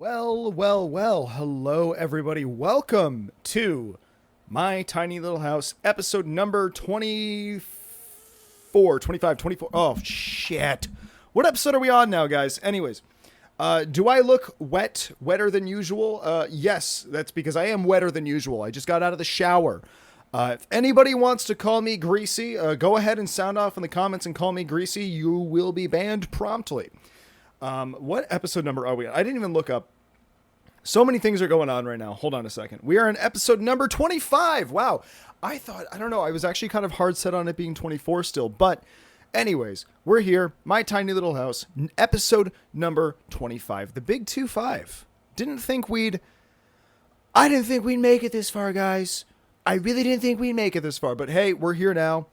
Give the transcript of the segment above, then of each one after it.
Well, hello everybody. Welcome to My Tiny Little House, episode number 24, 25, 24. Oh, shit. What episode are we on now, guys? Anyways, do I look wetter than usual? Yes, that's because I am wetter than usual. I just got out of the shower. If anybody wants to call me greasy, go ahead and sound off in the comments and call me greasy. You will be banned promptly. What episode number are we on? I didn't even look up. So many things are going on right now. Hold on a second. We are in episode number 25. Wow. I don't know. I was actually kind of hard set on it being 24 still. But anyways, we're here. My Tiny Little House, episode number 25. The big 2-5. I didn't think we'd make it this far, guys. I really didn't think we'd make it this far. But hey, we're here now.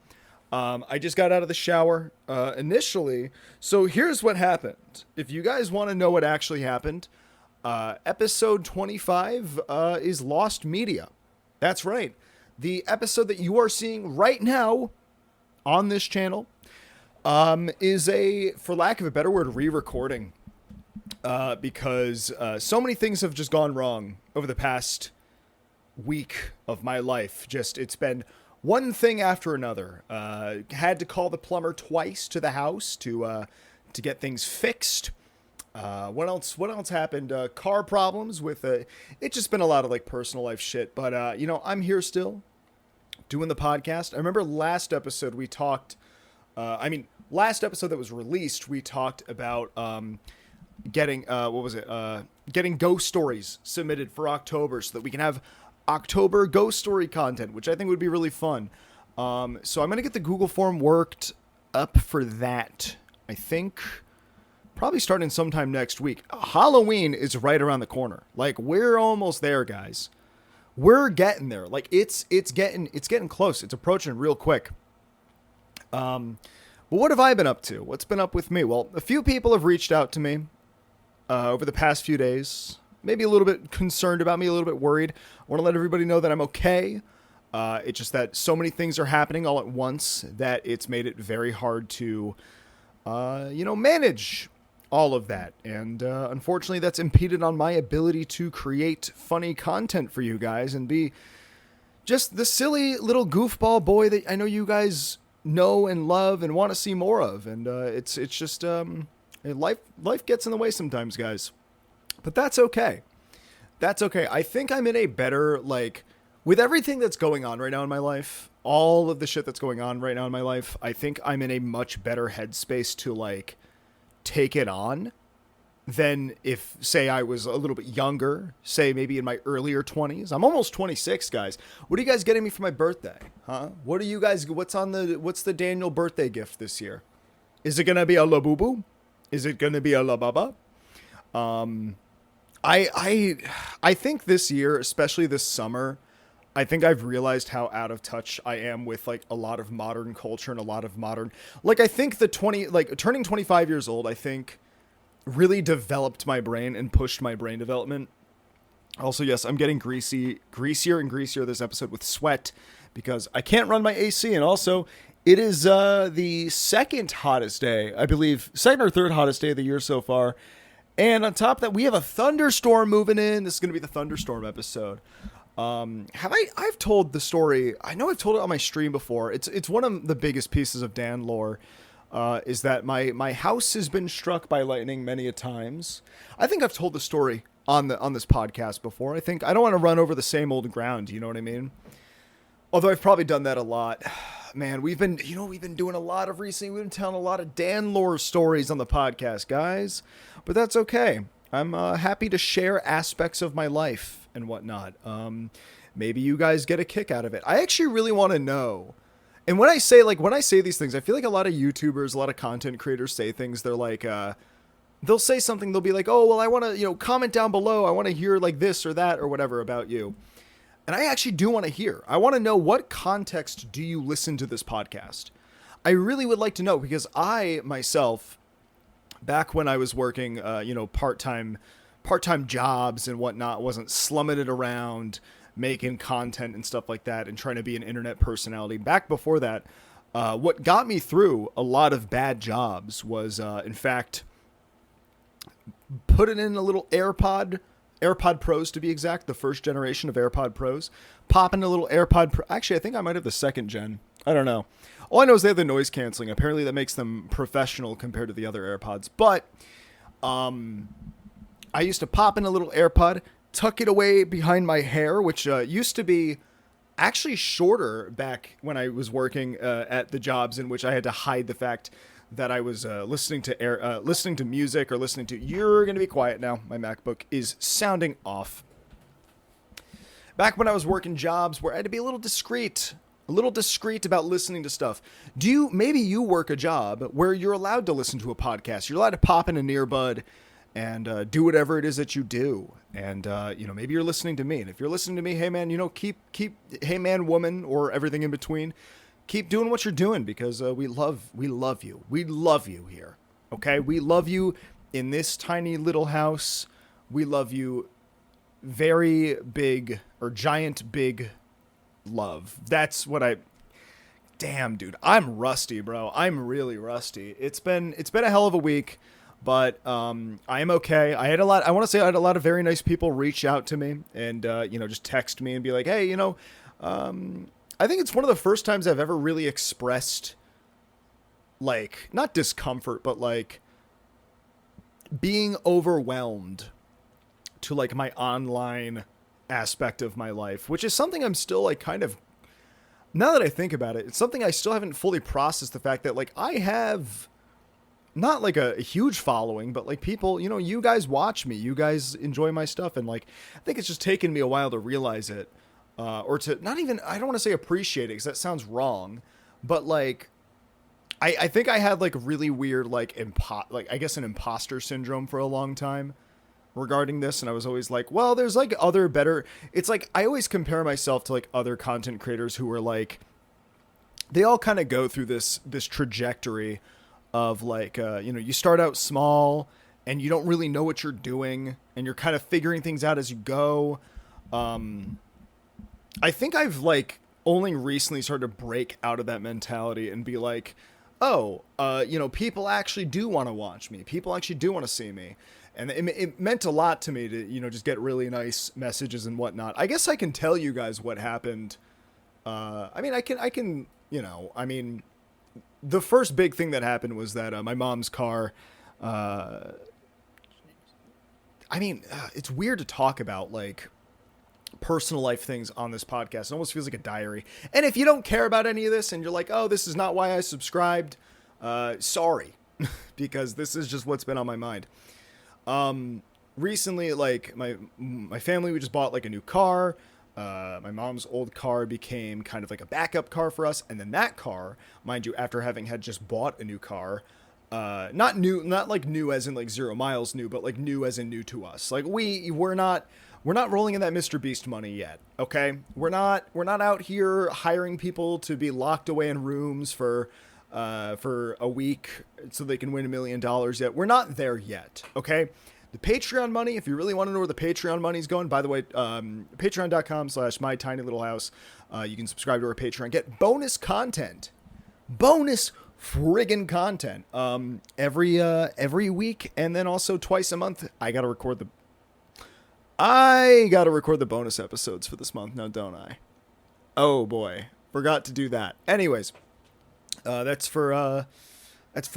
I just got out of the shower initially. So here's what happened. If you guys want to know what actually happened, episode 25 is lost media. That's right. The episode that you are seeing right now on this channel is a, for lack of a better word, re-recording. Because so many things have just gone wrong over the past week of my life. It's been one thing after another. Had to call the plumber twice to the house to get things fixed. What else happened? Car problems with it's just been a lot of like personal life shit. But I'm here still doing the podcast. I remember last episode we talked. Last episode that was released, we talked about getting getting ghost stories submitted for October so that we can have October ghost story content, which I think would be really fun. So I'm gonna get the Google form worked up for that. I think probably starting sometime next week. Halloween is right around the corner. Like, we're almost there, guys. We're getting there. Like, it's getting close. It's approaching real quick. But what have I been up to? What's been up with me? Well, a few people have reached out to me over the past few days. Maybe a little bit concerned about me, a little bit worried. I want to let everybody know that I'm okay. It's just that so many things are happening all at once that it's made it very hard to, manage all of that. And unfortunately, that's impeded on my ability to create funny content for you guys and be just the silly little goofball boy that I know you guys know and love and want to see more of. And it's just life gets in the way sometimes, guys. But that's okay. That's okay. I think I'm in a better, with everything that's going on right now in my life, all of the shit that's going on right now in my life, I think I'm in a much better headspace to, take it on than if, say, I was a little bit younger, say maybe in my earlier 20s. I'm almost 26, guys. What are you guys getting me for my birthday? Huh? What's the Daniel birthday gift this year? Is it going to be a La Boo Boo? Is it going to be a La Baba? I think this year, especially this summer, I think I've realized how out of touch I am with a lot of modern culture and a lot of modern, I think turning 25 years old, I think really developed my brain and pushed my brain development. Also, yes, I'm getting greasier and greasier this episode with sweat because I can't run my AC. And also it is, the second hottest day, I believe, second or third hottest day of the year so far. And on top of that, we have a thunderstorm moving in. This is going to be the thunderstorm episode. I've told the story. I know I've told it on my stream before. It's one of the biggest pieces of Dan lore, is that my house has been struck by lightning many a times. I think I've told the story on this podcast before. I don't want to run over the same old ground. You know what I mean? Although I've probably done that a lot. Man, we've been doing a lot of recently. We've been telling a lot of Dan lore stories on the podcast, guys. But that's okay. I'm happy to share aspects of my life and whatnot. Maybe you guys get a kick out of it. I actually really want to know. And when I say these things, I feel like a lot of YouTubers, a lot of content creators say things. They're like, they'll say something. They'll be like, oh, well, I want to, comment down below. I want to hear this or that or whatever about you. And I actually do want to hear. I want to know, what context do you listen to this podcast? I really would like to know, because I myself, back when I was working, part-time jobs and whatnot, wasn't slumming it around, making content and stuff like that, and trying to be an internet personality. Back before that, what got me through a lot of bad jobs was, in fact, put it in a little AirPod Pros to be exact, the first generation of AirPod Pros. Pop in a little Actually, I think I might have the second gen. I don't know. All I know is they have the noise canceling. Apparently that makes them professional compared to the other AirPods. But I used to pop in a little AirPod, tuck it away behind my hair, which used to be actually shorter back when I was working at the jobs in which I had to hide the fact that I was listening to music or listening to. You're gonna be quiet now. My MacBook is sounding off. Back when I was working jobs where I had to be a little discreet about listening to stuff. Maybe you work a job where you're allowed to listen to a podcast. You're allowed to pop in an earbud and do whatever it is that you do. And, maybe you're listening to me. And if you're listening to me, hey man, keep, hey man, woman, or everything in between, keep doing what you're doing because we love you. We love you here. Okay. We love you in this tiny little house. We love you very big or giant big love. That's what damn dude, I'm rusty, bro. I'm really rusty. It's been a hell of a week, but I am okay. I had a lot of very nice people reach out to me and just text me and be like, hey, I think it's one of the first times I've ever really expressed like not discomfort but like being overwhelmed to like my online aspect of my life, which is something I'm still like kind of, now that I think about it, it's something I still haven't fully processed, the fact that like I have not like a huge following, but like people, you guys watch me, you guys enjoy my stuff. And like, I think it's just taken me a while to realize it, or to not even, I don't want to say appreciate it because that sounds wrong, but like, I think I had like really weird, like I guess an imposter syndrome for a long time regarding this. And I was always like, well, there's like it's like, I always compare myself to like other content creators who are like, they all kind of go through this trajectory of like, you start out small and you don't really know what you're doing and you're kind of figuring things out as you go. I think I've like only recently started to break out of that mentality and be like, oh, people actually do want to watch me. People actually do want to see me. And it meant a lot to me to, just get really nice messages and whatnot. I guess I can tell you guys what happened. The first big thing that happened was that my mom's car, it's weird to talk about like personal life things on this podcast. It almost feels like a diary. And if you don't care about any of this and you're like, oh, this is not why I subscribed, sorry, because this is just what's been on my mind. Recently, like my family, we just bought like a new car. My mom's old car became kind of like a backup car for us. And then that car, mind you, after having had just bought a new car, not like new as in like 0 miles new, but like new as in new to us. Like we're not rolling in that Mr. Beast money yet. Okay. We're not out here hiring people to be locked away in rooms for a week so they can win $1 million yet. We're not there yet. Okay. The Patreon money, if you really want to know where the Patreon money is going, by the way, patreon.com/mytinylittle-house. You can subscribe to our Patreon, get bonus content, bonus friggin' content, every week. And then also twice a month, I got to record the bonus episodes for this month. Now, don't I? Oh boy. Forgot to do that. Anyways, that's for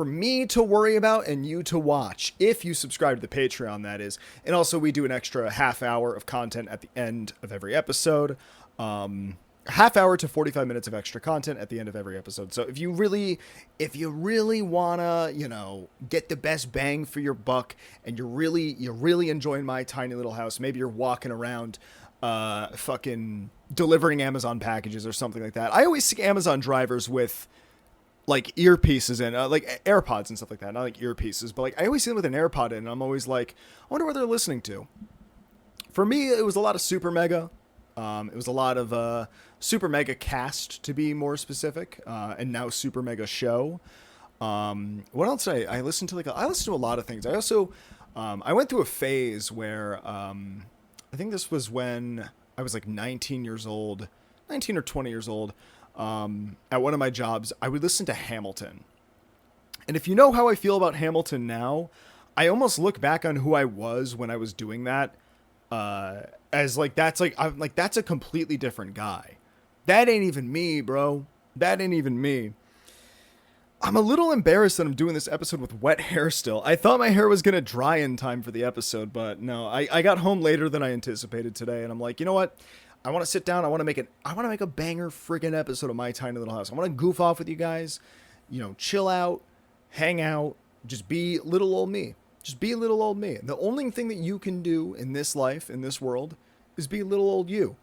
me to worry about and you to watch if you subscribe to the Patreon, that is. And also we do an extra half hour of content at the end of every episode. Half hour to 45 minutes of extra content at the end of every episode. So if you really wanna, get the best bang for your buck and you're really enjoying my tiny little house, maybe you're walking around fucking delivering Amazon packages or something like that. I always see Amazon drivers with like earpieces in, like AirPods and stuff like that. Not like earpieces, but like I always see them with an AirPod in and I'm always like, I wonder what they're listening to. For me, it was a lot of Super Mega. It was a lot of Super Mega Cast, to be more specific, and now Super Mega Show. What else did I listened to? I listened to a lot of things. I also I went through a phase where I think this was when I was like 19 or 20 years old. At one of my jobs, I would listen to Hamilton. And if you know how I feel about Hamilton now, I almost look back on who I was when I was doing that, as like I'm like that's a completely different guy. That ain't even me, bro. That ain't even me. I'm a little embarrassed that I'm doing this episode with wet hair still. I thought my hair was gonna dry in time for the episode, but no. I got home later than I anticipated today, and I'm like, you know what? I want to sit down. I want to make a banger friggin' episode of My Tiny Little House. I want to goof off with you guys, chill out, hang out, just be little old me. Just be little old me. The only thing that you can do in this life, in this world, is be little old you.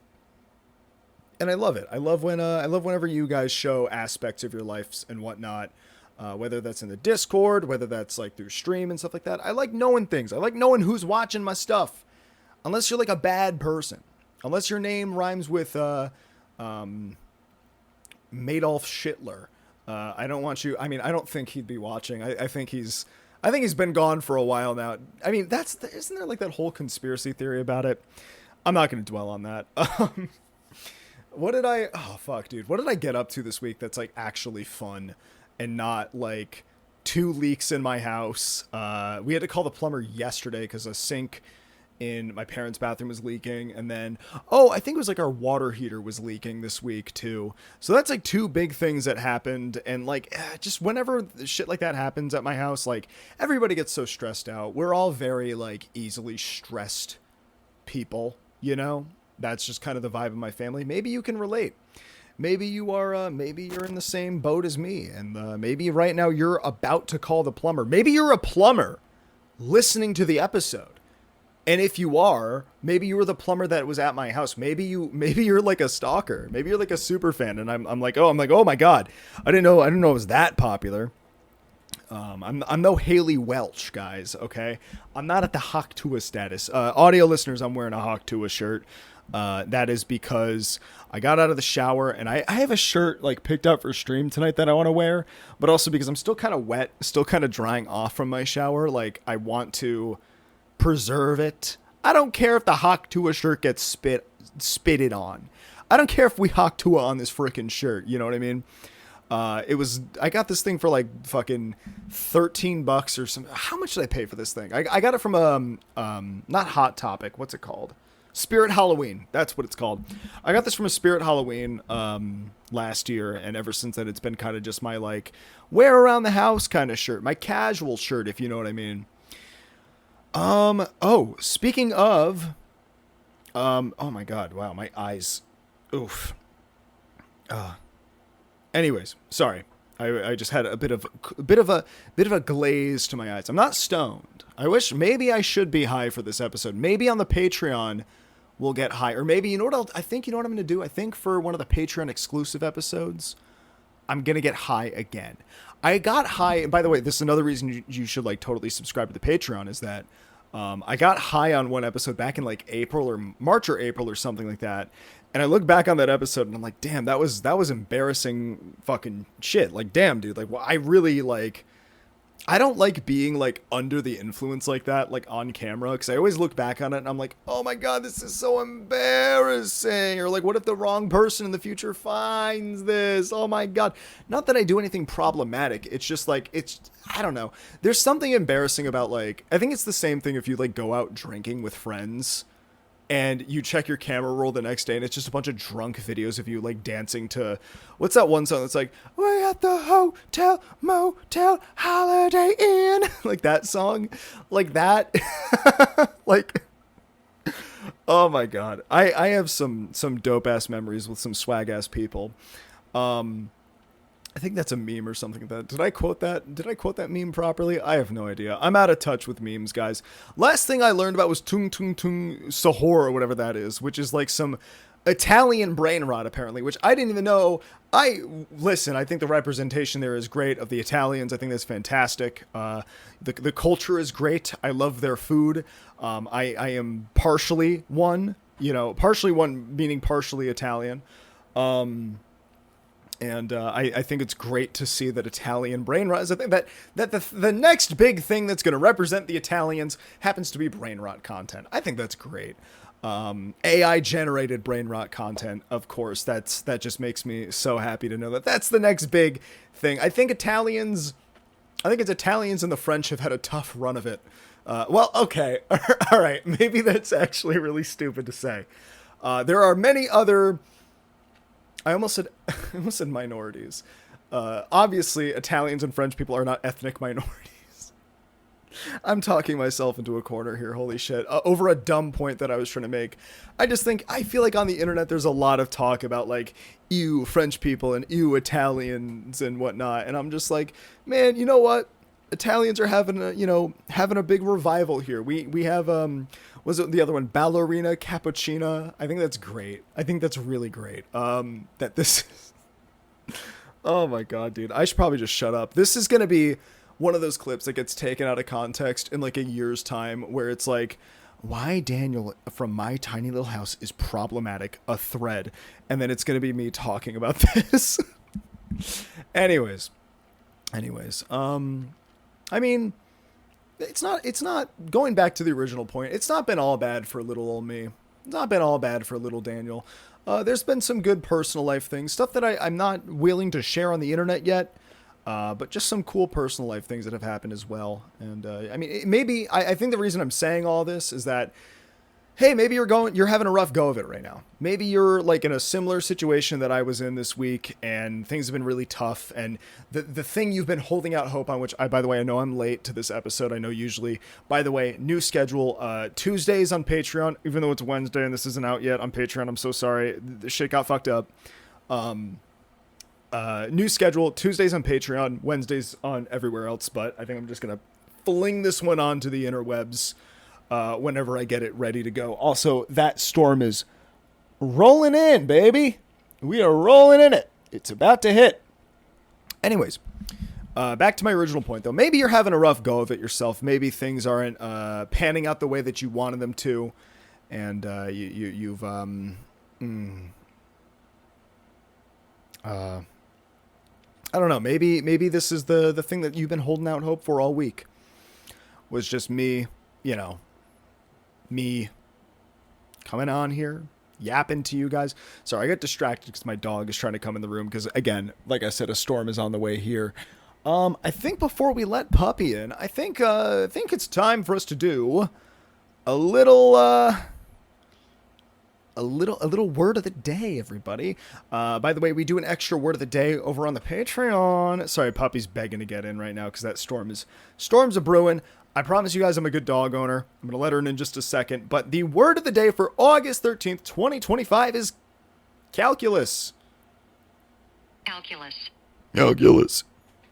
And I love it. I love whenever you guys show aspects of your lives and whatnot, whether that's in the Discord, whether that's like through stream and stuff like that. I like knowing things. I like knowing who's watching my stuff. Unless you're like a bad person. Unless your name rhymes with Madoff Schittler. I don't want you. I mean, I don't think he'd be watching. I think he's been gone for a while now. I mean, isn't there like that whole conspiracy theory about it? I'm not going to dwell on that. Oh fuck, dude. What did I get up to this week that's like actually fun and not like 2 leaks in my house? We had to call the plumber yesterday because a sink in my parents' bathroom was leaking, and then I think it was like our water heater was leaking this week too. So that's like 2 big things that happened, and like just whenever shit like that happens at my house, like everybody gets so stressed out. We're all very like easily stressed people, That's just kind of the vibe of my family. Maybe you can relate. Maybe you are, maybe you're in the same boat as me, and maybe right now you're about to call the plumber. Maybe you're a plumber listening to the episode. And if you are, maybe you were the plumber that was at my house. Maybe you're like a stalker. Maybe you're like a super fan. And I'm like, oh my God, I didn't know it was that popular. I'm no Haley Welch, guys. Okay, I'm not at the Hawk Tua status. Audio listeners, I'm wearing a Hawk Tua shirt. That is because I got out of the shower and I have a shirt like picked up for stream tonight that I want to wear, but also because I'm still kind of wet, still kind of drying off from my shower. Like I want to preserve it. I don't care if the Hawk Tua shirt gets spitted on. I don't care if we Hawk Tua on this freaking shirt. You know what I mean? I got this thing for like fucking $13 or something. How much did I pay for this thing? I got it from, not Hot Topic. What's it called? Spirit Halloween. That's what it's called. I got this from a Spirit Halloween, last year. And ever since then, it's been kind of just my like wear around the house kind of shirt, my casual shirt, if you know what I mean. Speaking of, oh my God. Wow. My eyes. Oof. Anyways, sorry. I just had a bit of a glaze to my eyes. I'm not stoned. I wish maybe I should be high for this episode. Maybe on the Patreon we'll get high, or maybe you know what I'm going to do. I think for one of the Patreon exclusive episodes, I'm gonna get high again. I got high, and by the way, this is another reason you should like totally subscribe to the Patreon is that I got high on one episode back in like April or March or April or something like that. And I look back on that episode and I'm like, damn, that was embarrassing fucking shit. Like, damn, dude, like, well, I don't like being like under the influence like that, like on camera. Cause I always look back on it and I'm like, oh my God, this is so embarrassing. Or like, what if the wrong person in the future finds this? Oh my God. Not that I do anything problematic. It's just like, I don't know. There's something embarrassing about like, I think it's the same thing if you like go out drinking with friends and you check your camera roll the next day and it's just a bunch of drunk videos of you like dancing to, what's that one song that's like, we're at the hotel, motel, Holiday Inn, like that song, like that, like, oh my God. I have some dope ass memories with some swag ass people. I think that's a meme or something like that. Did I quote that meme properly? I have no idea. I'm out of touch with memes, guys. Last thing I learned about was tung tung tung sahur or whatever that is, which is like some Italian brain rot apparently, which I didn't even know. I think the representation there is great of the Italians. I think that's fantastic. The culture is great. I love their food. I am partially one meaning partially Italian. And I think it's great to see that Italian brain rot is a thing, that the next big thing that's going to represent the Italians happens to be brain rot content. I think that's great. AI generated brain rot content, of course. That just makes me so happy to know that that's the next big thing. I think Italians I think it's Italians and the French have had a tough run of it. Well, okay. All right. Maybe that's actually really stupid to say. There are many other... I almost said minorities. Obviously, Italians and French people are not ethnic minorities. I'm talking myself into a corner here. Holy shit. Over a dumb point that I was trying to make. I feel like on the internet there's a lot of talk about like, ew, French people and ew, Italians and whatnot. And I'm just like, man, you know what? Italians are having a big revival here. We have, was it the other one? Ballerina Cappuccina. I think that's great. I think that's really great. That this is, oh my God, dude. I should probably just shut up. This is going to be one of those clips that gets taken out of context in like a year's time where it's like, why Daniel from My Tiny Little House is problematic, a thread. And then it's going to be me talking about this. Anyways. I mean, it's not going back to the original point. It's not been all bad for little old me. It's not been all bad for little Daniel. There's been some good personal life things, stuff that I'm not willing to share on the internet yet. But just some cool personal life things that have happened as well. And, I mean, I think the reason I'm saying all this is that, hey, maybe you're having a rough go of it right now. Maybe you're like in a similar situation that I was in this week and things have been really tough. And the thing you've been holding out hope on, which by the way, I know I'm late to this episode. I know usually, by the way, new schedule, Tuesdays on Patreon, even though it's Wednesday and this isn't out yet on Patreon. I'm so sorry. The shit got fucked up. New schedule, Tuesdays on Patreon, Wednesdays on everywhere else, but I think I'm just going to fling this one onto the interwebs whenever I get it ready to go. Also, that storm is rolling in, baby. We are rolling in it. It's about to hit. Anyways, back to my original point, though. Maybe you're having a rough go of it yourself. Maybe things aren't panning out the way that you wanted them to, and you've... I don't know. Maybe this is the thing that you've been holding out hope for all week. Was just me coming on here, yapping to you guys. Sorry, I got distracted because my dog is trying to come in the room because, again, like I said, a storm is on the way here. I think before we let Puppy in, I think it's time for us to do a little word of the day, everybody. By the way, we do an extra word of the day over on the Patreon. Sorry, Puppy's begging to get in right now because that storms a brewing. I promise you guys I'm a good dog owner. I'm going to let her in just a second. But the word of the day for August 13th, 2025 is calculus. Calculus.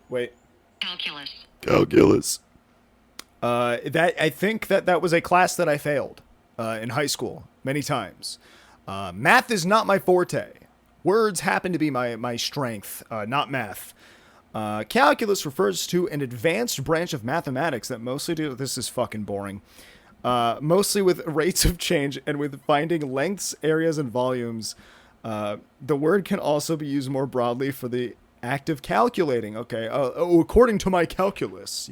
Wait. Calculus. I think that was a class that I failed in high school many times. Math is not my forte. Words happen to be my strength, not math. Calculus refers to an advanced branch of mathematics that mostly this is fucking boring. Mostly with rates of change and with finding lengths, areas, and volumes. The word can also be used more broadly for the act of calculating. Okay, according to my calculus,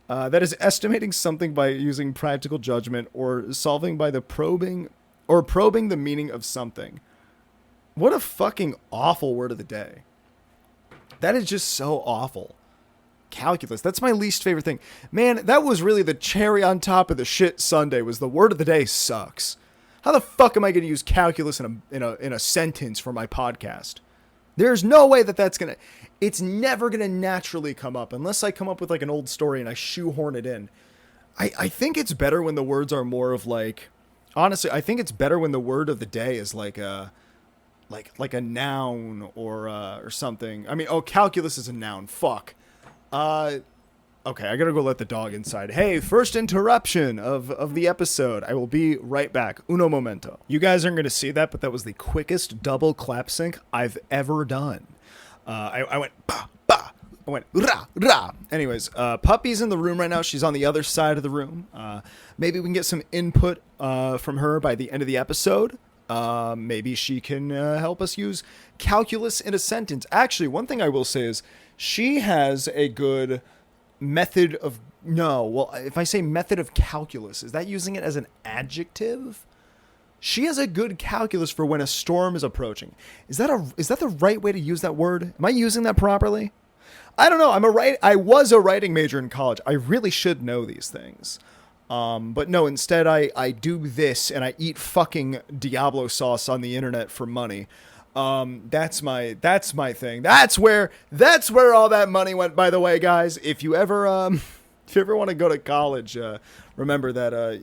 that is estimating something by using practical judgment or solving by the probing the meaning of something. What a fucking awful word of the day. That is just so awful. Calculus. That's my least favorite thing. Man, that was really the cherry on top of the shit Sunday was the word of the day sucks. How the fuck am I going to use calculus in a sentence for my podcast? There's no way it's never going to naturally come up unless I come up with like an old story and I shoehorn it in. I think it's better when the words are more of like, honestly, I think it's better when the word of the day is like a noun or something. I mean, calculus is a noun. Fuck. Okay, I gotta go let the dog inside. Hey, first interruption of the episode. I will be right back. Uno momento. You guys aren't gonna see that, but that was the quickest double clap sync I've ever done. I went ba ba. I went ra ra. Anyways, Puppy's in the room right now. She's on the other side of the room. Maybe we can get some input from her by the end of the episode. Maybe she can help us use calculus in a sentence. Actually, one thing I will say is she has a good method of... No, well, if I say method of calculus, is that using it as an adjective? She has a good calculus for when a storm is approaching. Is that the right way to use that word? Am I using that properly? I don't know. I was a writing major in college. I really should know these things. But no, instead I do this and I eat fucking Diablo sauce on the internet for money. That's my thing. That's where all that money went, by the way, guys. If you ever if you ever want to go to college, remember that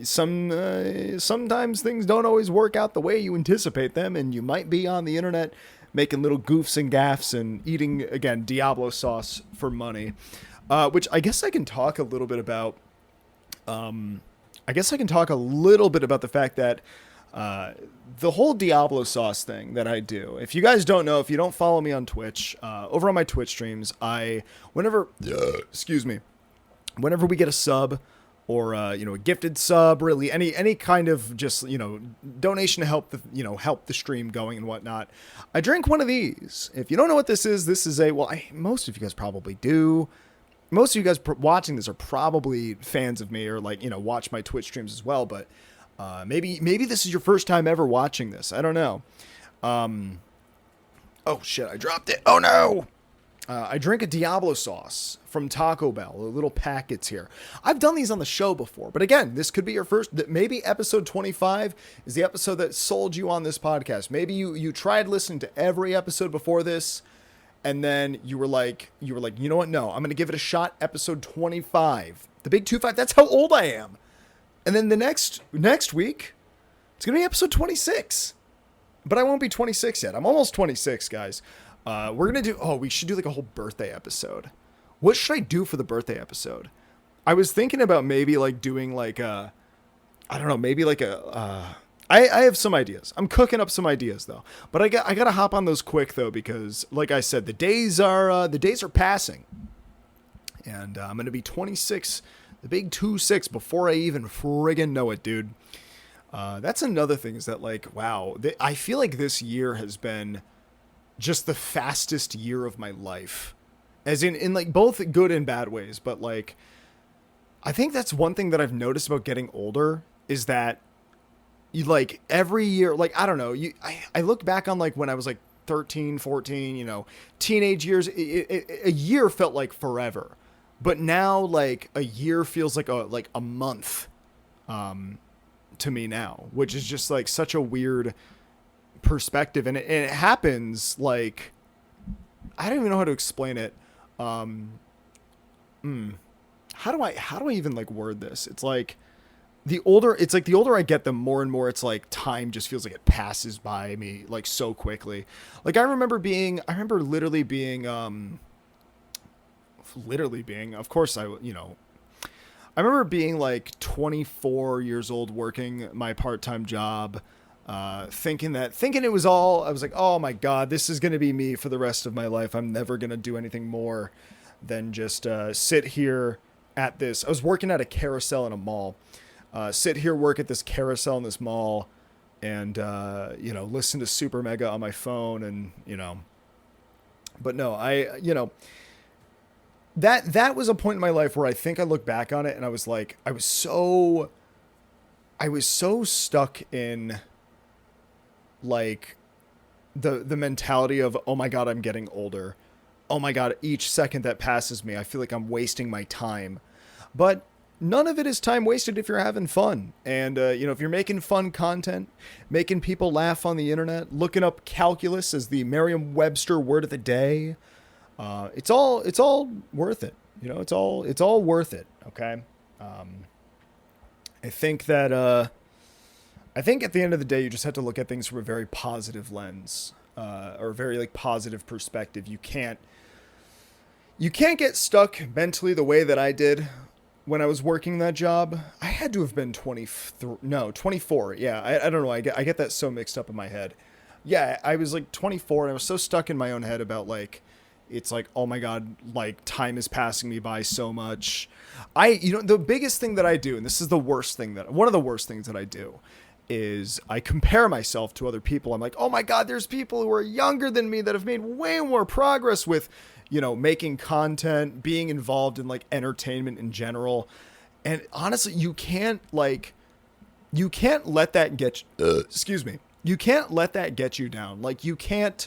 sometimes things don't always work out the way you anticipate them, and you might be on the internet making little goofs and gaffs and eating, again, Diablo sauce for money. Which I guess I can talk a little bit about. The fact that the whole Diablo sauce thing that I do. If you guys don't know, if you don't follow me on Twitch, over on my Twitch streams, whenever we get a sub or a gifted sub, really any kind of just donation to help the stream going and whatnot, I drink one of these. If you don't know what this is most of you guys probably do. Most of you guys watching this are probably fans of me or watch my Twitch streams as well. But maybe this is your first time ever watching this. I don't know. Oh shit! I dropped it. Oh no! I drink a Diablo sauce from Taco Bell. The little packets here. I've done these on the show before, but again, this could be your first. Maybe episode 25 is the episode that sold you on this podcast. Maybe you tried listening to every episode before this. And then you were like, you know what? No, I'm going to give it a shot. Episode 25, the big 25. That's how old I am. And then the next week, it's going to be episode 26, but I won't be 26 yet. I'm almost 26, guys. We should do like a whole birthday episode. What should I do for the birthday episode? I was thinking about maybe like doing like I have some ideas. I'm cooking up some ideas though, but I gotta hop on those quick though, because like I said, the days are passing, and I'm gonna be 26, the big 26, before I even friggin' know it, dude. That's another thing is that I feel like this year has been just the fastest year of my life, as in like both good and bad ways. But like, I think that's one thing that I've noticed about getting older is that. Every year, I don't know, I look back on when I was 13, 14, teenage years, a year felt like forever, but now a year feels like a month, to me now, which is just such a weird perspective. And it happens I don't even know how to explain it. How do I even word this? It's the older I get, the more and more it's time just feels like it passes by me so quickly. I remember literally being, of course I remember being 24 years old, working my part-time job, thinking it was all, I was like, oh my God, this is going to be me for the rest of my life. I'm never going to do anything more than just, sit here at this. I was working at a carousel in a mall. Sit here, work at this carousel in this mall, and listen to Super Mega on my phone, and but no, that was a point in my life where I think I look back on it and I was so stuck in the mentality of, oh my God, I'm getting older. Oh my God, each second that passes me, I feel like I'm wasting my time. But none of it is time wasted if you're having fun. And, if you're making fun content, making people laugh on the internet, looking up calculus as the Merriam-Webster word of the day, it's all worth it. It's all worth it. Okay. I think that, at the end of the day, you just have to look at things from a very positive lens, or a very positive perspective. You can't get stuck mentally the way that I did when I was working that job. I had to have been 24. Yeah, I don't know. I get that so mixed up in my head. Yeah, I was 24 and I was so stuck in my own head about it's oh my God, time is passing me by so much. The biggest thing that I do, and this is one of the worst things that I do, is I compare myself to other people. I'm oh my God, there's people who are younger than me that have made way more progress with making content, being involved in entertainment in general. And honestly, you can't let that get, you can't let that get you down. You can't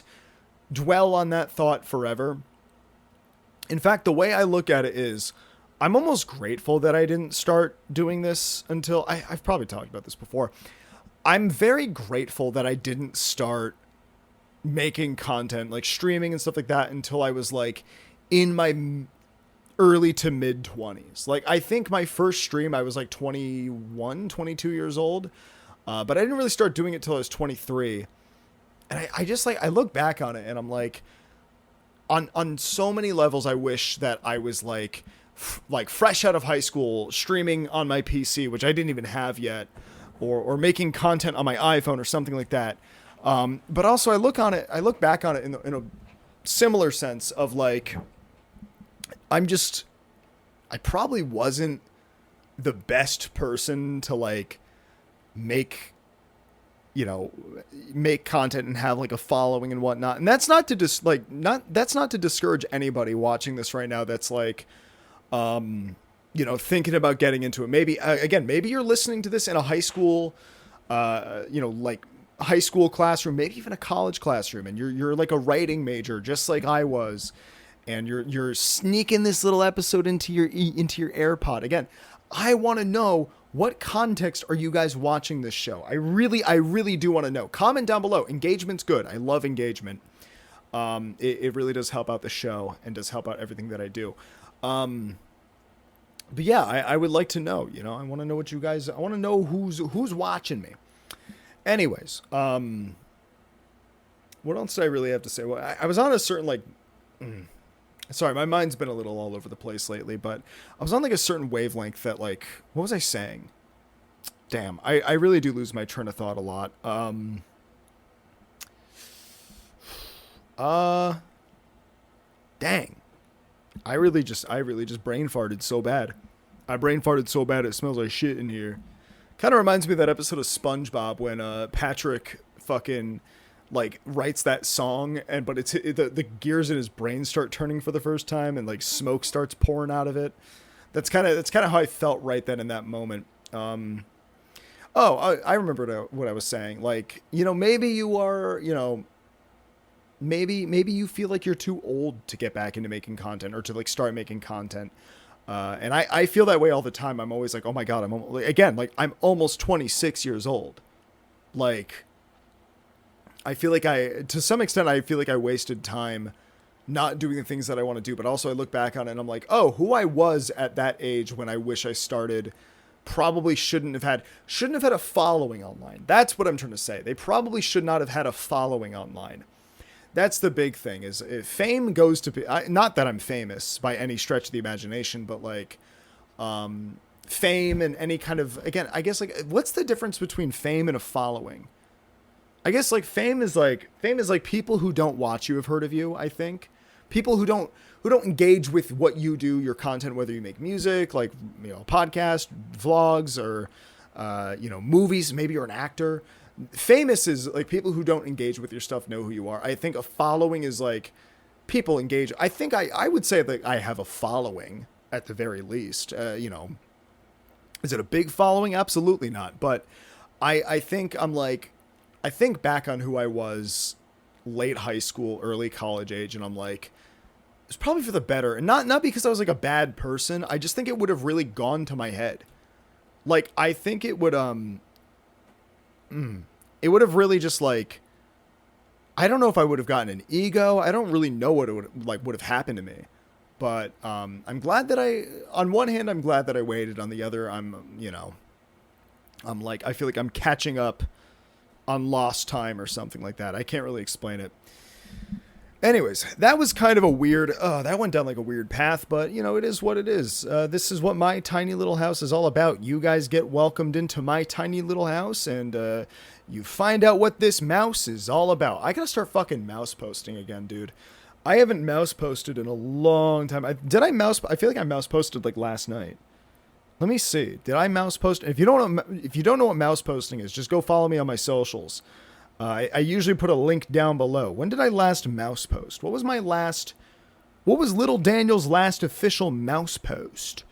dwell on that thought forever. In fact, the way I look at it is I'm almost grateful that I didn't start doing this until I've probably talked about this before. I'm very grateful that I didn't start making content, like streaming and stuff like that, until I was like in my early to mid 20s. Like, I think my first stream, I was like 21, 22 years old. But I didn't really start doing it till I was 23. And I just like, I look back on it and I'm like, on so many levels, I wish that I was like fresh out of high school, streaming on my PC, which I didn't even have yet, or making content on my iPhone or something like that. But also I look back on it in a similar sense of like, I probably wasn't the best person to like make, make content and have like a following and whatnot. And that's not to that's not to discourage anybody watching this right now. That's like, thinking about getting into it. Maybe, again, maybe you're listening to this in a high school, like high school classroom, maybe even a college classroom. And you're like a writing major, just like I was. And you're sneaking this little episode into your AirPod. Again, I want to know, what context are you guys watching this show? I really do want to know. Comment down below. Engagement's good. I love engagement. It really does help out the show and does help out everything that I do. But yeah, I would like to know. I want to know what you guys. I want to know who's watching me. Anyways, what else did I really have to say? Well, I was on a certain like. Sorry, my mind's been a little all over the place lately, but I was on like a certain wavelength that like, what was I saying? Damn, I really do lose my train of thought a lot. Dang. I really just brain farted so bad. I brain farted so bad it smells like shit in here. Kind of reminds me of that episode of SpongeBob when Patrick fucking like writes that song but the gears in his brain start turning for the first time and like smoke starts pouring out of it. That's kind of how I felt right then in that moment. I remember what I was saying. Like, maybe you are, maybe you feel like you're too old to get back into making content or to like start making content. And I feel that way all the time. I'm always like, oh my God, I'm almost 26 years old. Like, I feel like to some extent, I feel like I wasted time not doing the things that I want to do. But also I look back on it and I'm like, oh, who I was at that age when I wish I started probably shouldn't have had a following online. That's what I'm trying to say. They probably should not have had a following online. That's the big thing, is if fame goes to, not that I'm famous by any stretch of the imagination, but like, fame and any kind of, again, I guess like, what's the difference between fame and a following? I guess like fame is like people who don't watch you have heard of you. I think people who don't engage with what you do, your content, whether you make music, like, podcast, vlogs, or, movies, maybe you're an actor. Famous is like people who don't engage with your stuff know who you are. I think a following is like people engage. I think I would say that I have a following at the very least. Is it a big following? Absolutely not. But I think I think back on who I was late high school, early college age, and I'm like, it's probably for the better. And not because I was like a bad person. I just think it would have really gone to my head. Like, I think it would have really just like, I don't know if I would have gotten an ego. I don't really know what it would have happened to me. But I'm glad that on one hand, I'm glad that I waited. On the other, I'm like, I feel like I'm catching up on lost time or something like that. I can't really explain it. Anyways, that was kind of a weird, that went down like a weird path, but it is what it is. This is what my tiny little house is all about. You guys get welcomed into my tiny little house and, you find out what this mouse is all about. I gotta start fucking mouse posting again, dude. I haven't mouse posted in a long time. I feel like I mouse posted like last night. Let me see. Did I mouse post? If you don't know what mouse posting is, just go follow me on my socials. I usually put a link down below. When did I last mouse post? What was Little Daniel's last official mouse post?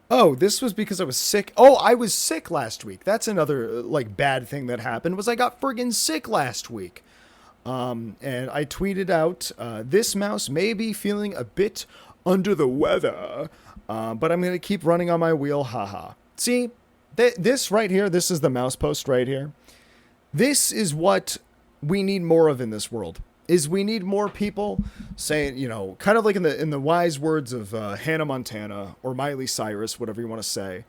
Oh, this was because I was sick. Oh, I was sick last week. That's another like bad thing that happened was I got friggin' sick last week. And I tweeted out, this mouse may be feeling a bit under the weather, but I'm going to keep running on my wheel, haha. See, this right here, this is the mouse post right here. This is what we need more of in this world. Is we need more people saying, you know, kind of like in the wise words of Hannah Montana or Miley Cyrus, whatever you want to say.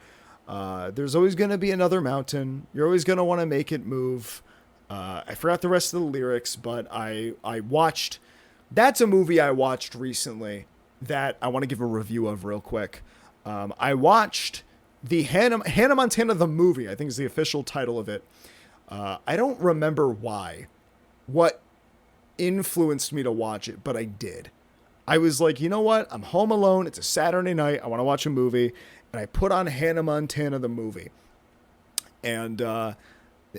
There's always going to be another mountain. You're always going to want to make it move. I forgot the rest of the lyrics, but I watched. That's a movie I watched recently that I want to give a review of real quick. I watched the Hannah Montana the movie. I think is the official title of it. I don't remember what influenced me to watch it, but I did. I was like, you know what? I'm home alone. It's a Saturday night. I want to watch a movie, and I put on Hannah Montana the movie, and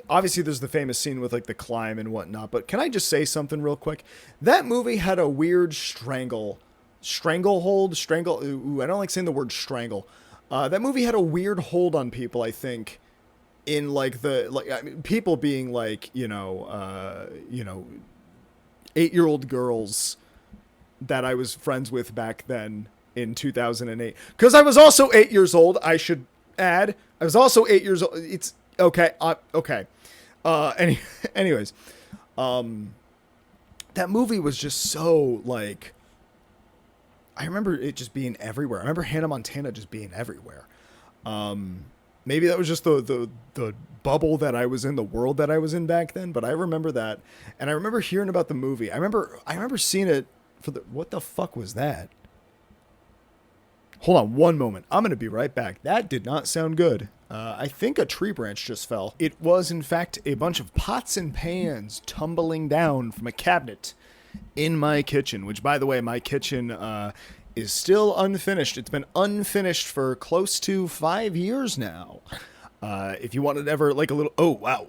obviously there's the famous scene with like the climb and whatnot, but can I just say something real quick? That movie had a weird stranglehold. Ooh, I don't like saying the word strangle. That movie had a weird hold on people, I think, in like I mean, people being like, 8-year-old girls that I was friends with back then in 2008. Because I was also 8 years old, I should add. I was also 8 years old. It's okay. Okay. Anyways, that movie was just so like, I remember it just being everywhere. I remember Hannah Montana just being everywhere. Maybe that was just the bubble that I was in, the world that I was in back then, but I remember that. And I remember hearing about the movie. I remember seeing it what the fuck was that? Hold on one moment. I'm going to be right back. That did not sound good. I think a tree branch just fell. It was, in fact, a bunch of pots and pans tumbling down from a cabinet in my kitchen, which, by the way, my kitchen is still unfinished. It's been unfinished for close to 5 years now. If you wanted ever, like, a little... Oh, wow.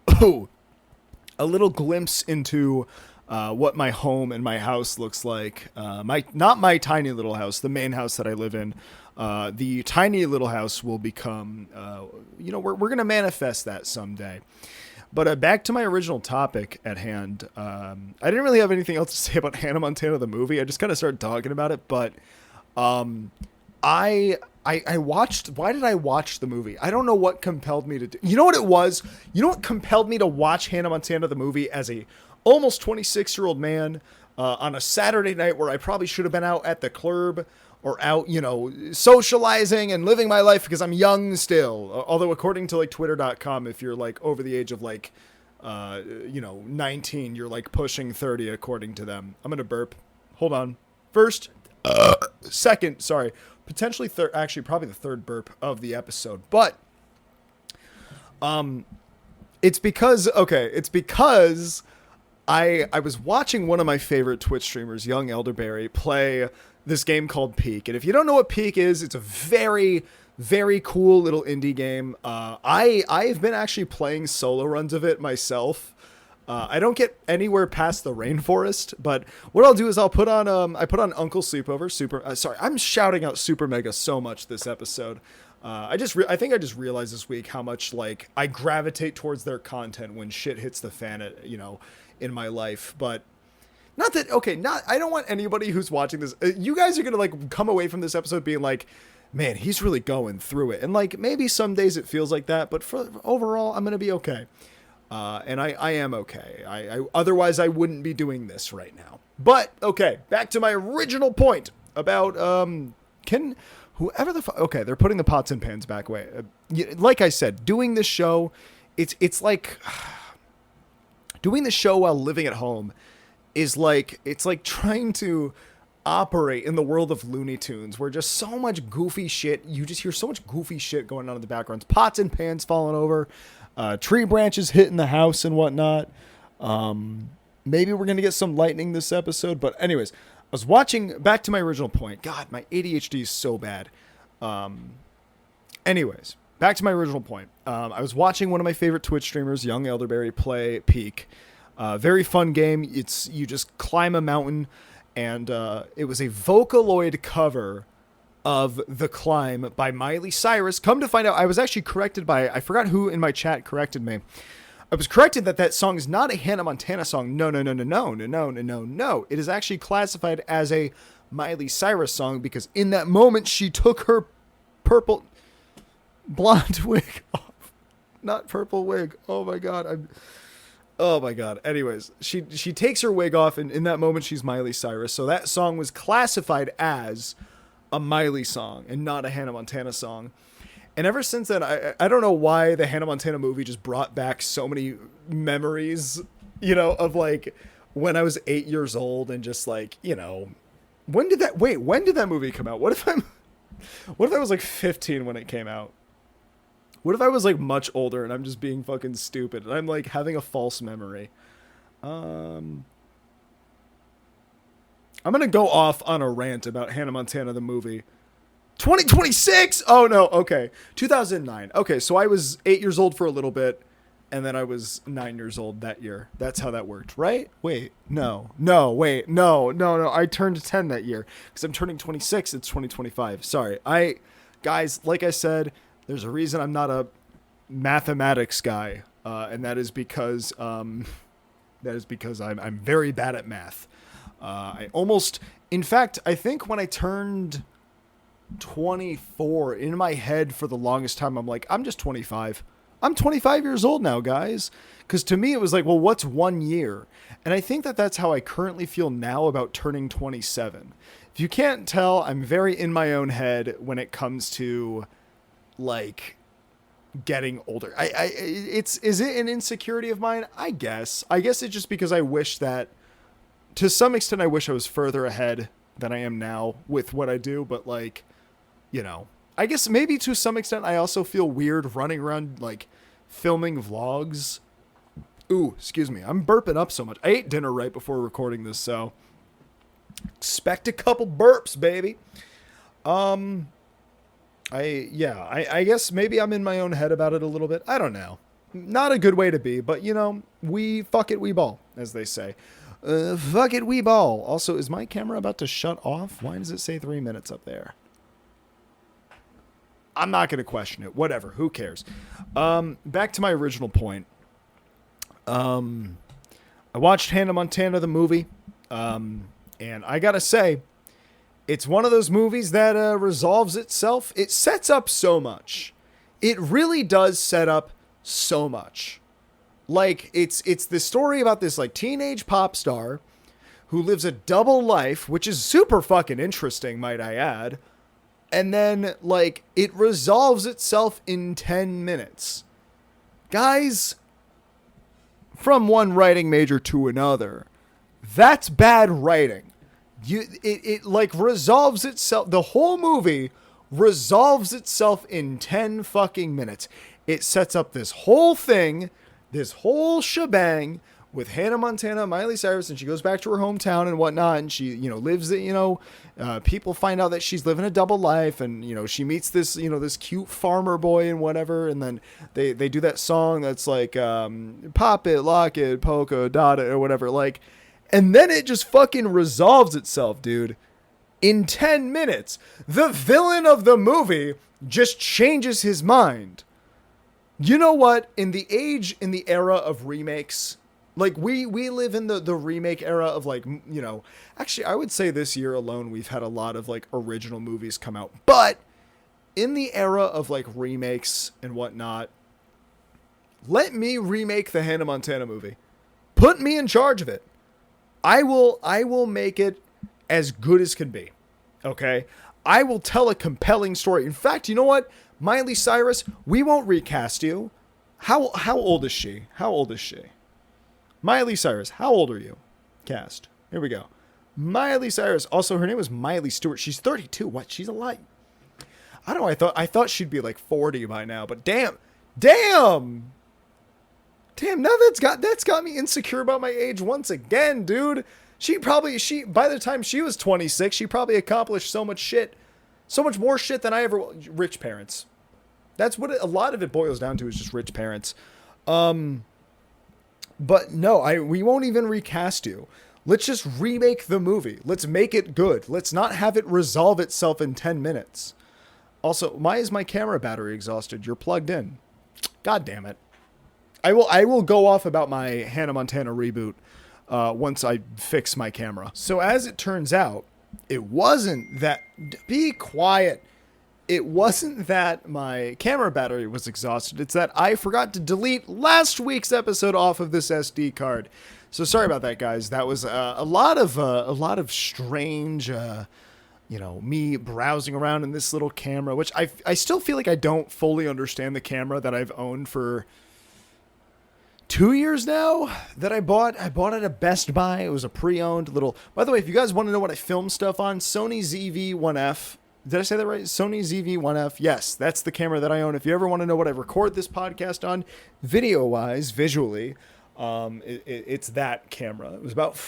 A little glimpse into what my home and my house looks like. Not my tiny little house, the main house that I live in. The tiny little house will become, we're going to manifest that someday. But back to my original topic at hand. I didn't really have anything else to say about Hannah Montana, the movie. I just kind of started talking about it. But I watched, why did I watch the movie? I don't know what compelled me to do. You know what it was? You know what compelled me to watch Hannah Montana, the movie, as a almost 26-year-old man on a Saturday night where I probably should have been out at the club or out, socializing and living my life because I'm young still. Although according to like twitter.com, if you're like over the age of like, 19, you're like pushing 30 according to them. I'm going to burp. Hold on. First, second, sorry, potentially third, actually probably the third burp of the episode. But it's because I was watching one of my favorite Twitch streamers, Young Elderberry, play this game called Peak. And if you don't know what Peak is, it's a very, very cool little indie game. I've been actually playing solo runs of it myself. I don't get anywhere past the rainforest, but what I'll do is I put on Uncle Sleepover. Sorry, I'm shouting out Super Mega so much this episode. I think I just realized this week how much like I gravitate towards their content when shit hits the fan in my life. But I don't want anybody who's watching this. You guys are going to like come away from this episode being like, man, he's really going through it. And like, maybe some days it feels like that, but for overall, I'm going to be okay. And I am okay. Otherwise I wouldn't be doing this right now. But okay, back to my original point about, okay, they're putting the pots and pans back away. Like I said, doing this show, it's like doing the show while living at home is like, it's like trying to operate in the world of Looney Tunes where just so much goofy shit, you just hear so much goofy shit going on in the backgrounds, pots and pans falling over, tree branches hitting the house and whatnot. Maybe we're going to get some lightning this episode, but anyways, I was watching, back to my original point. God, my ADHD is so bad. Anyways, back to my original point. I was watching one of my favorite Twitch streamers, Young Elderberry, play Peak. Very fun game. You just climb a mountain, and it was a Vocaloid cover of The Climb by Miley Cyrus. Come to find out, I was actually corrected by, I forgot who in my chat corrected me. I was corrected that that song is not a Hannah Montana song. No, no, no, no, no, no, no, no, no, no. It is actually classified as a Miley Cyrus song because in that moment she took her purple blonde wig off. Not purple wig. Oh my god. Oh my god. Anyways, she takes her wig off and in that moment she's Miley Cyrus. So that song was classified as a Miley song and not a Hannah Montana song. And ever since then, I don't know why the Hannah Montana movie just brought back so many memories, you know, of like when I was 8 years old and just like, you know, when did that movie come out? What if I was like 15 when it came out? What if I was like much older and I'm just being fucking stupid and I'm like having a false memory? I'm going to go off on a rant about Hannah Montana, the movie. 2026? Oh no. Okay. 2009. Okay. So I was 8 years old for a little bit and then I was 9 years old that year. That's how that worked, right? Wait, no, I turned 10 that year because I'm turning 26. It's 2025. Sorry. Guys, like I said, there's a reason I'm not a mathematics guy. And that is because I'm very bad at math. In fact, I think when I turned 24 in my head for the longest time, I'm like, I'm just 25. I'm 25 years old now, guys. Because to me, it was like, well, what's 1 year? And I think that that's how I currently feel now about turning 27. If you can't tell, I'm very in my own head when it comes to like getting older. Is it an insecurity of mine? I guess it's just because I wish that to some extent, I wish I was further ahead than I am now with what I do. But like, you know, I guess maybe to some extent, I also feel weird running around like filming vlogs. Ooh, excuse me. I'm burping up so much. I ate dinner right before recording this, so expect a couple burps, baby. I guess maybe I'm in my own head about it a little bit. I don't know. Not a good way to be, but you know, we ball, as they say. Fuck it, we ball. Also, is my camera about to shut off? Why does it say 3 minutes up there? I'm not going to question it. Whatever. Who cares? Back to my original point. I watched Hannah Montana, the movie. And I got to say, it's one of those movies that resolves itself. It sets up so much. It really does set up so much. Like, it's the story about this, like, teenage pop star who lives a double life, which is super fucking interesting, might I add. And then, like, it resolves itself in 10 minutes. Guys, from one writing major to another, that's bad writing. It like, resolves itself. The whole movie resolves itself in 10 fucking minutes. It sets up this whole thing, this whole shebang with Hannah Montana, Miley Cyrus, and she goes back to her hometown and whatnot, and she, you know, lives it, you know, people find out that she's living a double life, and, you know, she meets this, you know, this cute farmer boy and whatever, and then they do that song that's like, pop it, lock it, polka, dot it, or whatever, like, and then it just fucking resolves itself, dude. In 10 minutes, the villain of the movie just changes his mind. You know what? In the era of remakes, like we live in the remake era of, like, you know, actually I would say this year alone we've had a lot of like original movies come out. But in the era of like remakes and whatnot, let me remake the Hannah Montana movie. Put me in charge of it. I will make it as good as can be. Okay? I will tell a compelling story. In fact, you know what? Miley Cyrus, we won't recast you. How old is she? How old is she? Miley Cyrus, how old are you? Cast. Here we go. Miley Cyrus. Also, her name was Miley Stewart. She's 32. What? She's a lot. I don't know. I thought she'd be like 40 by now, but damn. Now that's got me insecure about my age once again, dude. She by the time she was 26, she probably accomplished so much shit. So much more shit than I ever... Rich parents. That's what a lot of it boils down to, is just rich parents. But no, we won't even recast you. Let's just remake the movie. Let's make it good. Let's not have it resolve itself in 10 minutes. Also, why is my camera battery exhausted? You're plugged in. God damn it. I will go off about my Hannah Montana reboot once I fix my camera. So as it turns out, it wasn't that... Be quiet. It wasn't that my camera battery was exhausted. It's that I forgot to delete last week's episode off of this SD card. So sorry about that, guys. That was a lot of strange, me browsing around in this little camera, which I still feel like I don't fully understand the camera that I've owned for 2 years now that I bought at a Best Buy. It was a pre-owned little, by the way, if you guys want to know what I film stuff on, Sony ZV-1F. Did I say that right? Sony ZV-1F. Yes, that's the camera that I own. If you ever want to know what I record this podcast on, video-wise, visually, it's that camera. It was about,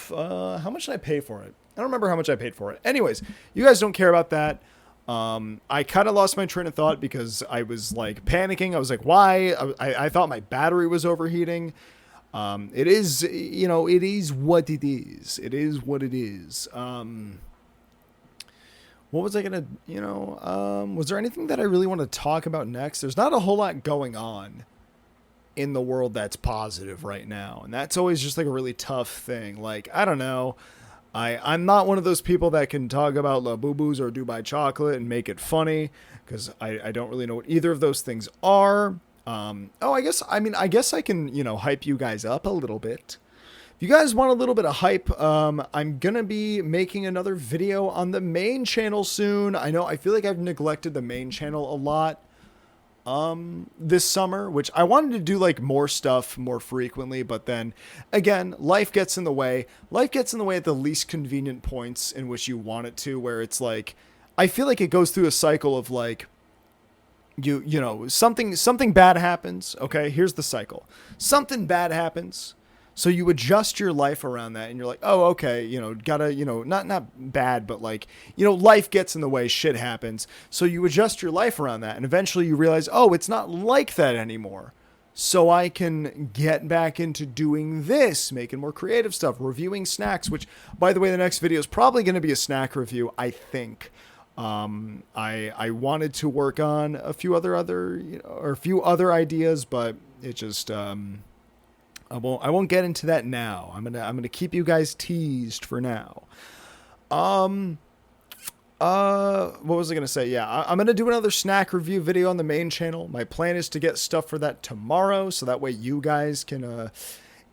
how much did I pay for it? I don't remember how much I paid for it. Anyways, you guys don't care about that. I kind of lost my train of thought because I was like panicking. I was like, why? I thought my battery was overheating. It is, it is what it is. It is what it is. What was I going to, was there anything that I really want to talk about next? There's not a whole lot going on in the world that's positive right now. And that's always just like a really tough thing. Like, I don't know. I'm not one of those people that can talk about La Boo Boos or Dubai Chocolate and make it funny because I don't really know what either of those things are. I guess I can, hype you guys up a little bit. If you guys want a little bit of hype, I'm going to be making another video on the main channel soon. I feel like I've neglected the main channel a lot this summer, which I wanted to do like more stuff more frequently, but then again, life gets in the way. Life gets in the way at the least convenient points in which you want it to, where it's like, I feel like it goes through a cycle of like, something bad happens. Okay. Here's the cycle. Something bad happens. So you adjust your life around that and you're like, oh, okay, gotta, not bad, but like, life gets in the way, shit happens. So you adjust your life around that and eventually you realize, oh, it's not like that anymore. So I can get back into doing this, making more creative stuff, reviewing snacks, which by the way, the next video is probably going to be a snack review, I think. I wanted to work on a few other ideas, but it just, I won't get into that now. I'm gonna keep you guys teased for now. What was I gonna say? Yeah, I'm gonna do another snack review video on the main channel. My plan is to get stuff for that tomorrow, so that way you guys can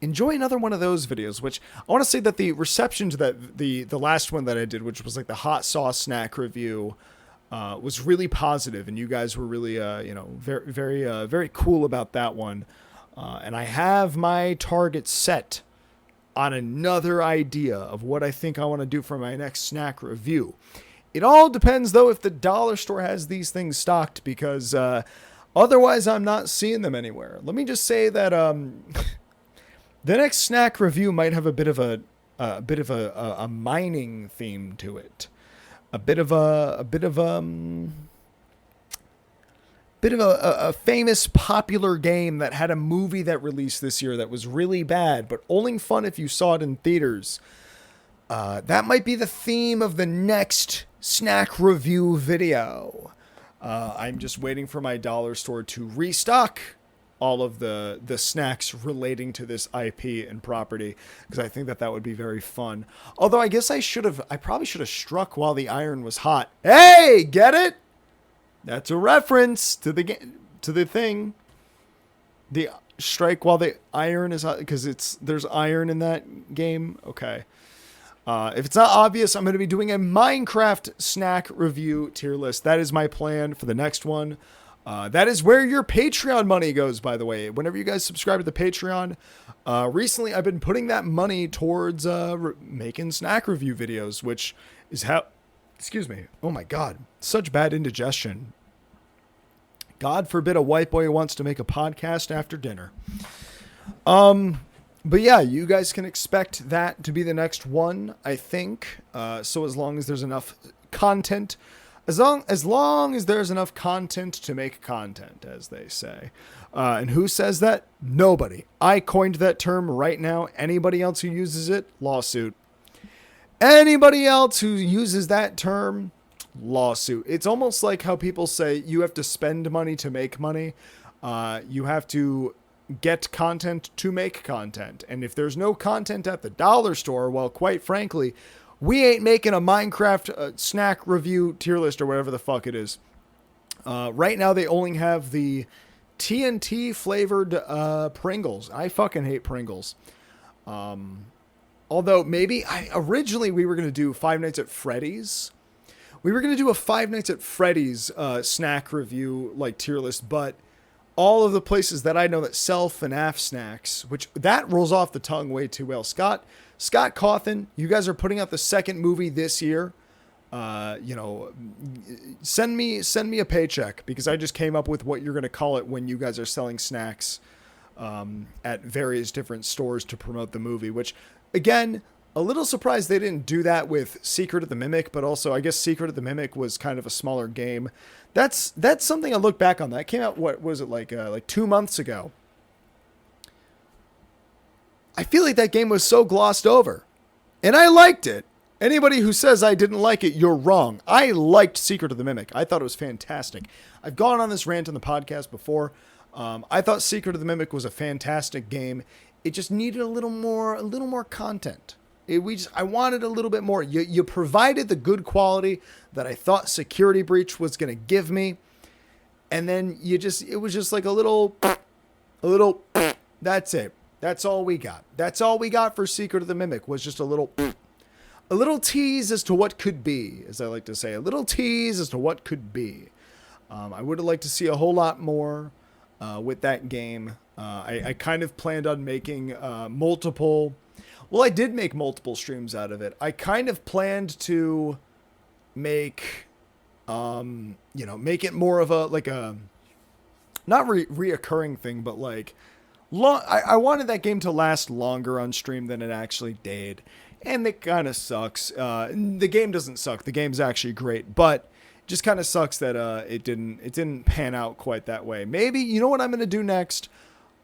enjoy another one of those videos. Which I want to say that the reception to that the last one that I did, which was like the hot sauce snack review, was really positive, and you guys were really very cool about that one. And I have my target set on another idea of what I think I want to do for my next snack review. It all depends, though, if the dollar store has these things stocked, because otherwise I'm not seeing them anywhere. Let me just say that the next snack review might have a bit of a mining theme to it, a bit of a famous popular game that had a movie that released this year that was really bad, but only fun if you saw it in theaters. That might be the theme of the next snack review video. I'm just waiting for my dollar store to restock all of the snacks relating to this IP and property, because I think that would be very fun. Although I guess I probably should have struck while the iron was hot. Hey, get it? That's a reference to the thing. The strike while the iron is hot, because there's iron in that game. Okay. If it's not obvious, I'm going to be doing a Minecraft snack review tier list. That is my plan for the next one. That is where your Patreon money goes, by the way. Whenever you guys subscribe to the Patreon, recently I've been putting that money towards making snack review videos, which is how... Excuse me. Oh my God. Such bad indigestion. God forbid a white boy wants to make a podcast after dinner. But yeah, you guys can expect that to be the next one, I think. So as long as there's enough content, as long as there's enough content to make content, as they say. And who says that? Nobody. I coined that term right now. Anybody else who uses it, lawsuit. Anybody else who uses that term, lawsuit. It's almost like how people say you have to spend money to make money. You have to get content to make content. And if there's no content at the dollar store, well, quite frankly, we ain't making a Minecraft snack review tier list or whatever the fuck it is. Right now, they only have the TNT flavored Pringles. I fucking hate Pringles. Although maybe originally we were going to do Five Nights at Freddy's. We were going to do a Five Nights at Freddy's snack review like tier list, but all of the places that I know that sell FNAF snacks, which that rolls off the tongue way too well. Scott Cawthon, you guys are putting out the second movie this year. Send me a paycheck because I just came up with what you're going to call it when you guys are selling snacks at various different stores to promote the movie, which again, a little surprised they didn't do that with Secret of the Mimic, but also I guess Secret of the Mimic was kind of a smaller game. That's something I look back on. That came out, what was it, like 2 months ago. I feel like that game was so glossed over. And I liked it. Anybody who says I didn't like it, you're wrong. I liked Secret of the Mimic. I thought it was fantastic. I've gone on this rant in the podcast before. I thought Secret of the Mimic was a fantastic game. It just needed a little more content. I wanted a little bit more. You provided the good quality that I thought Security Breach was going to give me. And then it was just like a little, that's it. That's all we got. That's all we got for Secret of the Mimic was just a little tease as to what could be, as I like to say, a little tease as to what could be. I would have liked to see a whole lot more with that game. I kind of planned on making multiple. Well, I did make multiple streams out of it. I kind of planned to make, make it more of a not reoccurring thing, but like I wanted that game to last longer on stream than it actually did. And it kind of sucks. The game doesn't suck. The game's actually great, but it just kind of sucks that it didn't pan out quite that way. Maybe, you know what I'm going to do next?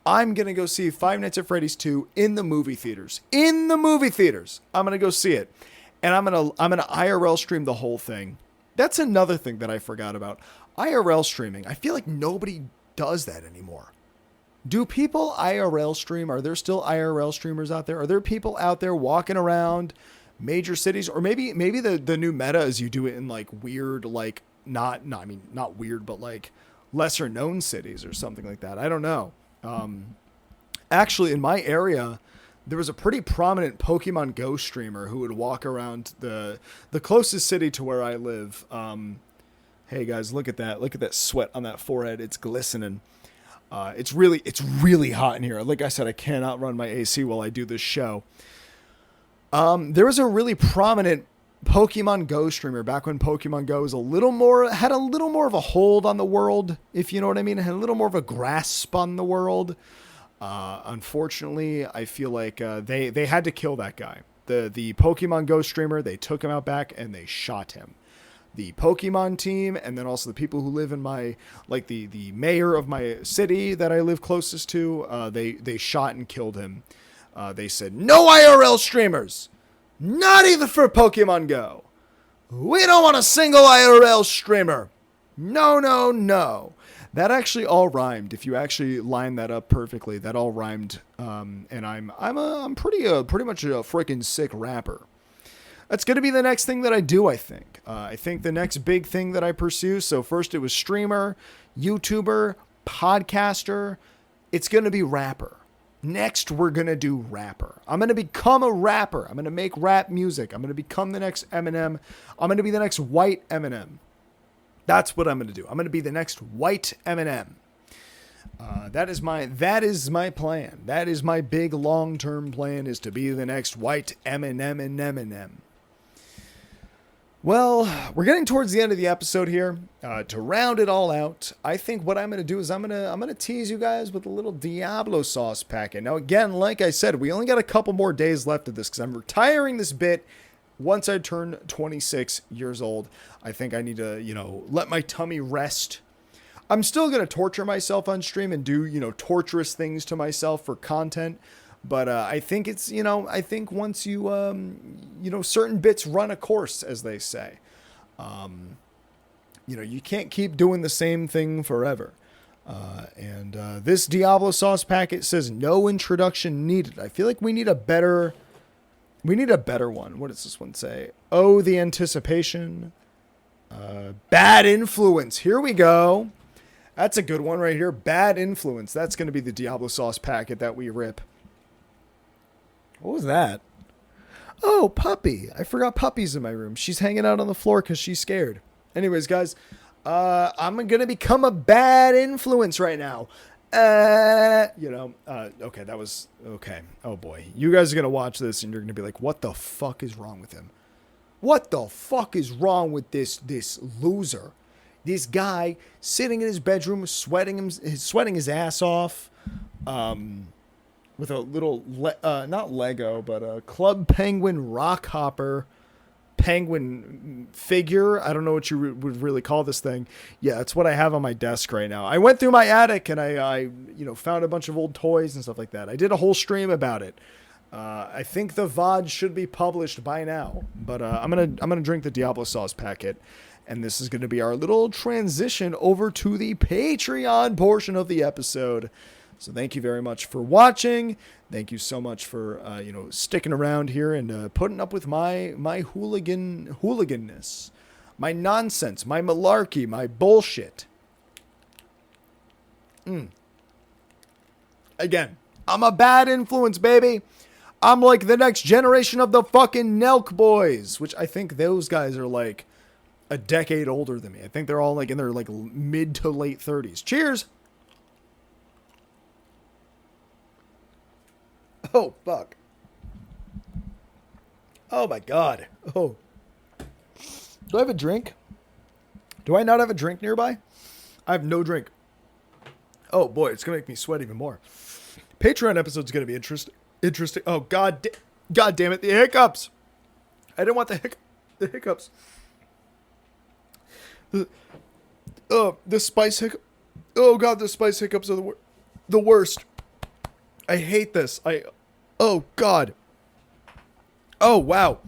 I'm going to go see Five Nights at Freddy's 2 in the movie theaters. In the movie theaters. I'm going to go see it. And I'm going to IRL stream the whole thing. That's another thing that I forgot about. IRL streaming. I feel like nobody does that anymore. Do people IRL stream? Are there still IRL streamers out there? Are there people out there walking around major cities? Or maybe the new meta is you do it in like weird, like not weird, but like lesser known cities or something like that. I don't know. Actually, in my area, there was a pretty prominent Pokemon Go streamer who would walk around the closest city to where I live. Hey guys, look at that! Look at that sweat on that forehead. It's glistening. It's really hot in here. Like I said, I cannot run my AC while I do this show. There was a really prominent Pokemon Go streamer back when Pokemon Go was had a little more of a hold on the world, if you know what I mean. It had a little more of a grasp on the world. Unfortunately, I feel like they had to kill that guy. The Pokemon Go streamer, they took him out back and they shot him. The Pokemon team, and then also the people who live in my, like the mayor of my city that I live closest to, they shot and killed him. They said, no IRL streamers! Not even for Pokemon Go. We don't want a single IRL streamer. No. That actually all rhymed. If you actually line that up perfectly, that all rhymed. And I'm pretty much a freaking sick rapper. That's going to be the next thing that I do, I think. I think the next big thing that I pursue. So first it was streamer, YouTuber, podcaster. It's going to be rapper. Next, we're going to do rapper. I'm going to become a rapper. I'm going to make rap music. I'm going to become the next Eminem. I'm going to be the next white Eminem. That's what I'm going to do. I'm going to be the next white Eminem. That is my plan. That is my big long-term plan, is to be the next white Eminem. Well, we're getting towards the end of the episode here. To round it all out, I think what I'm going to do is I'm going to tease you guys with a little Diablo sauce packet. Now, again, like I said, we only got a couple more days left of this because I'm retiring this bit once I turn 26 years old. I think I need to, let my tummy rest. I'm still going to torture myself on stream and do, torturous things to myself for content. But I think it's, I think once you, certain bits run a course, as they say. You can't keep doing the same thing forever. And this Diablo sauce packet says no introduction needed. I feel like we need a better one. What does this one say? Oh, the anticipation. Bad influence. Here we go. That's a good one right here. Bad influence. That's going to be the Diablo sauce packet that we rip. What was that? Oh, puppy. I forgot puppy's in my room. She's hanging out on the floor because she's scared. Anyways, guys, I'm going to become a bad influence right now. Okay, that was okay. Oh boy. You guys are going to watch this and you're going to be like, what the fuck is wrong with him? What the fuck is wrong with this loser? This guy sitting in his bedroom, sweating his ass off, with a little, not Lego, but a Club Penguin rock hopper penguin figure. I don't know what you would really call this thing. Yeah, that's what I have on my desk right now. I went through my attic and I found a bunch of old toys and stuff like that. I did a whole stream about it. I think the VOD should be published by now, but I'm gonna drink the Diablo sauce packet, and this is gonna be our little transition over to the Patreon portion of the episode. So thank you very much for watching. Thank you so much for sticking around here and putting up with my hooliganness, my nonsense, my malarkey, my bullshit. Again, I'm a bad influence, baby. I'm like the next generation of the fucking Nelk boys, which I think those guys are like a decade older than me. I think they're all like in their like mid to late 30s. Cheers. Oh, fuck. Oh, my God. Oh. Do I have a drink? Do I not have a drink nearby? I have no drink. Oh, boy. It's going to make me sweat even more. Patreon episode's going to be interesting. Oh, God damn it. The hiccups. I didn't want the hiccups. The spice hiccup. Oh, God. The spice hiccups are the worst. I hate this. Oh, God. Oh, wow.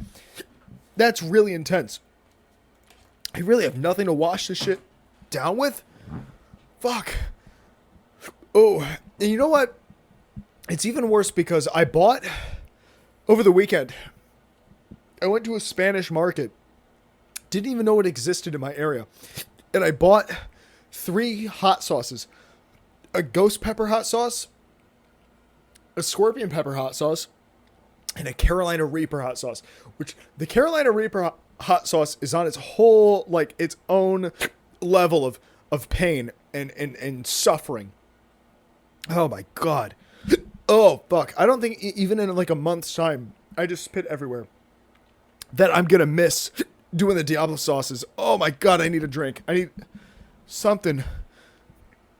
That's really intense. I really have nothing to wash this shit down with. Fuck. Oh, and you know what? It's even worse because I bought, over the weekend, I went to a Spanish market. Didn't even know it existed in my area. And I bought 3 hot sauces. A ghost pepper hot sauce, a scorpion pepper hot sauce, and a Carolina Reaper hot sauce, which the Carolina Reaper hot sauce is on its whole, like its own level of pain and suffering. Oh my God. Oh fuck. I don't think even in like a month's time, I just spit everywhere, that I'm going to miss doing the Diablo sauces. Oh my God. I need a drink. I need something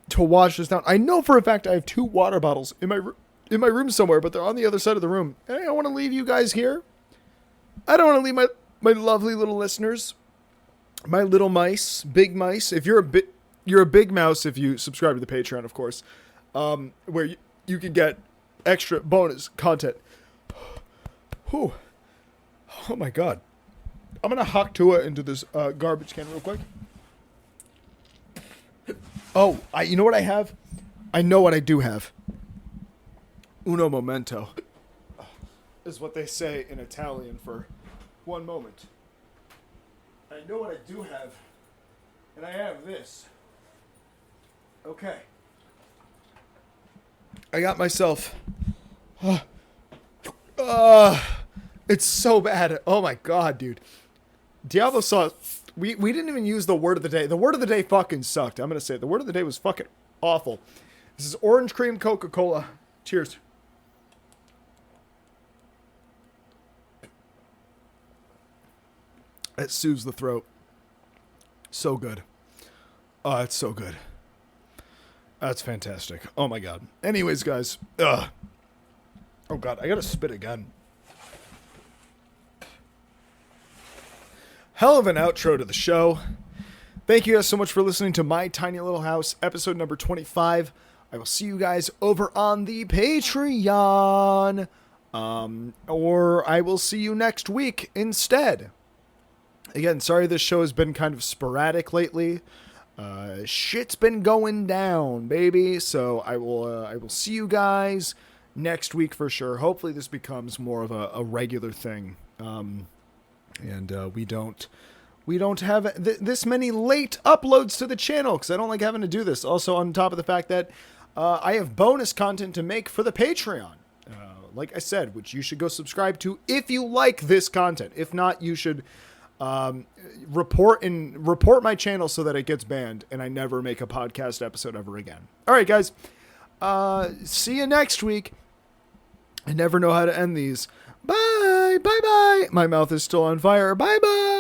to wash this down. I know for a fact I have 2 water bottles in my room somewhere, but they're on the other side of the room. And I don't want to leave you guys here. I don't want to leave my lovely little listeners, my little mice, big mice. If you're a big mouse if you subscribe to the Patreon, of course, where you can get extra bonus content. Whew. Oh my God. I'm going to hock Tua into this garbage can real quick. Oh, you know what I have? I know what I do have. Uno momento is what they say in Italian for one moment. I know what I do have, and I have this. Okay. I got myself... it's so bad. Oh my God, dude. Diablo sauce... We didn't even use the word of the day. The word of the day fucking sucked. I'm going to say it. The word of the day was fucking awful. This is orange cream Coca-Cola. Cheers. It soothes the throat. So good. Oh, it's so good. That's fantastic. Oh my God. Anyways, guys. Oh God, I gotta spit again. Hell of an outro to the show. Thank you guys so much for listening to My Tiny Little House, episode number 25. I will see you guys over on the Patreon. Or I will see you next week instead. Again, sorry this show has been kind of sporadic lately. Shit's been going down, baby. So I will see you guys next week for sure. Hopefully this becomes more of a regular thing. And we don't have this many late uploads to the channel because I don't like having to do this. Also, on top of the fact that I have bonus content to make for the Patreon. Like I said, which you should go subscribe to if you like this content. If not, you should report my channel so that it gets banned and I never make a podcast episode ever again. All right, guys. See you next week. I never know how to end these. Bye. Bye-bye. My mouth is still on fire. Bye-bye.